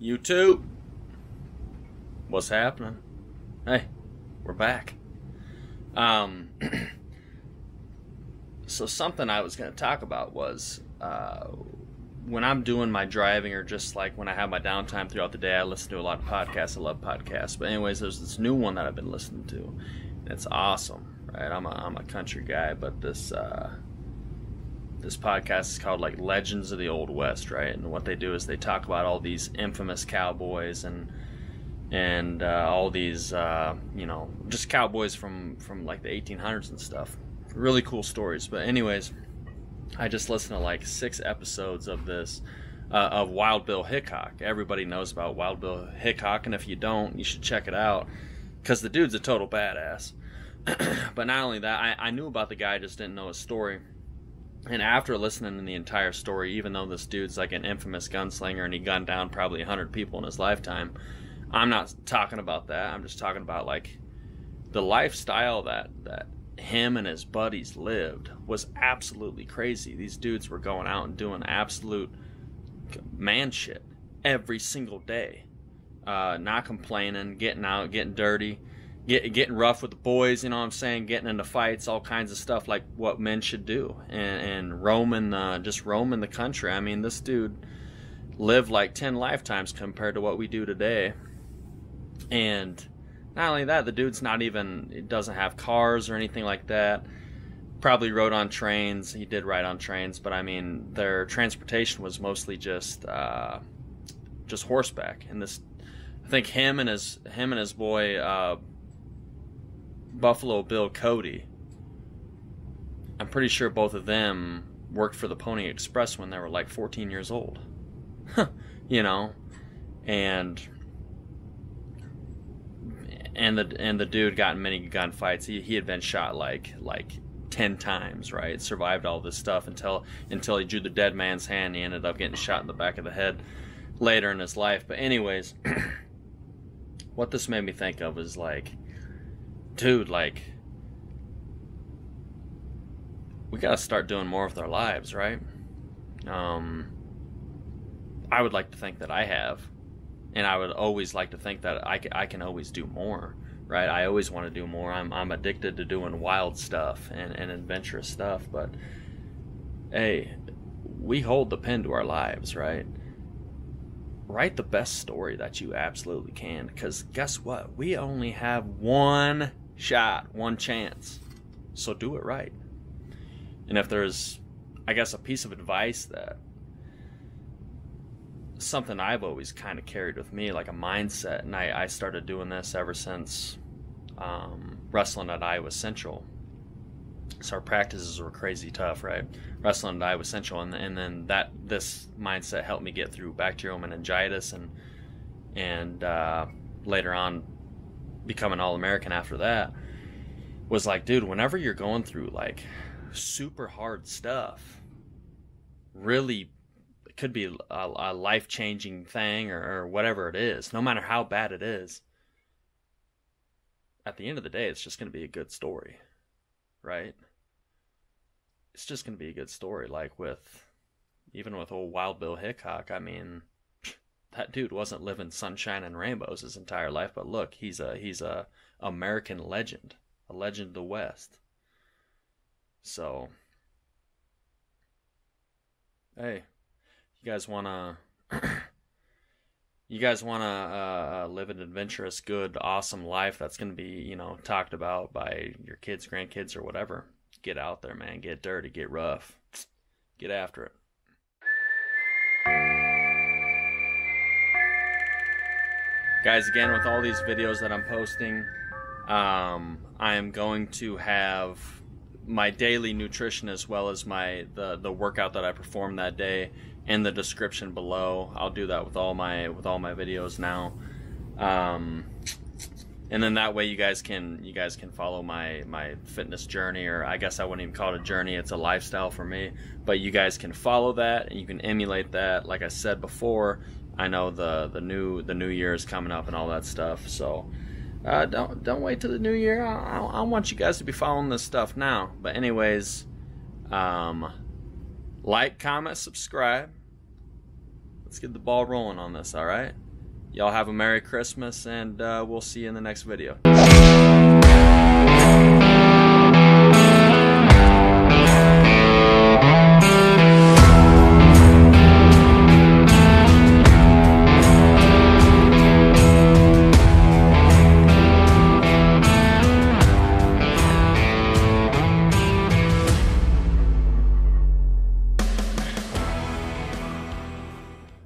YouTube, what's happening? Hey, we're back. So something I was going to talk about was when I'm doing my driving, or just like when I have my downtime throughout the day, I listen to a lot of podcasts. I love podcasts. But anyways, there's this new one that I've been listening to, and it's awesome, right? I'm a country guy, but this podcast is called like Legends of the Old West, right? And what they do is they talk about all these infamous cowboys and all these just cowboys from like the 1800s and stuff. Really cool stories. But anyways, I just listened to like 6 episodes of this of Wild Bill Hickok. Everybody knows about Wild Bill Hickok, and if you don't, you should check it out because the dude's a total badass. But not only that, I knew about the guy, I just didn't know his story. And after listening to the entire story, even though this dude's like an infamous gunslinger and he gunned down probably 100 people in his lifetime, I'm not talking about that. I'm just talking about like the lifestyle that him and his buddies lived was absolutely crazy. These dudes were going out and doing absolute man shit every single day. Not complaining, getting out, getting dirty, getting rough with the boys, you know what I'm saying, getting into fights, all kinds of stuff like what men should do, and roaming the country. I mean, this dude lived like 10 lifetimes compared to what we do today. And not only that, the dude's doesn't have cars or anything like that. Probably rode on trains. He did ride on trains, but I mean, their transportation was mostly just horseback. And this, I think him and his boy, Buffalo Bill Cody, I'm pretty sure both of them worked for the Pony Express when they were like 14 years old. You know, and the dude got in many gunfights. He had been shot like 10 times, right? Survived all this stuff until he drew the dead man's hand. He ended up getting shot in the back of the head later in his life. But anyways, what this made me think of is like, dude, like, we gotta start doing more with our lives, right? I would like to think that I have, and I would always like to think that I can always do more, right? I always want to do more. I'm addicted to doing wild stuff and adventurous stuff, but hey, we hold the pen to our lives, right? Write the best story that you absolutely can, because guess what? We only have one shot, one chance, so do it right. And if there's, I guess, a piece of advice that something I've always kind of carried with me, like a mindset, and I started doing this ever since wrestling at Iowa Central. So our practices were crazy tough, right? Wrestling at Iowa Central, and then this mindset helped me get through bacterial meningitis and later on become an All-American after that. Was like, dude, whenever you're going through like super hard stuff, really, it could be a life-changing thing or whatever it is, no matter how bad it is, at the end of the day, it's just going to be a good story, right? It's just going to be a good story. Like even with old Wild Bill Hickok, I mean, that dude wasn't living sunshine and rainbows his entire life, but look, he's a American legend, a legend of the West. So, hey, you guys wanna live an adventurous, good, awesome life that's gonna be, you know, talked about by your kids, grandkids, or whatever. Get out there, man. Get dirty. Get rough. Get after it. Guys, again, with all these videos that I'm posting, I am going to have my daily nutrition as well as the workout that I performed that day in the description below. I'll do that with all my videos now, and then that way you guys can follow my fitness journey, or I guess I wouldn't even call it a journey. It's a lifestyle for me, but you guys can follow that and you can emulate that. Like I said before, I know the new year is coming up and all that stuff, so don't wait till the new year. I want you guys to be following this stuff now. But anyways, like, comment, subscribe. Let's get the ball rolling on this, all right? Y'all have a Merry Christmas, and we'll see you in the next video.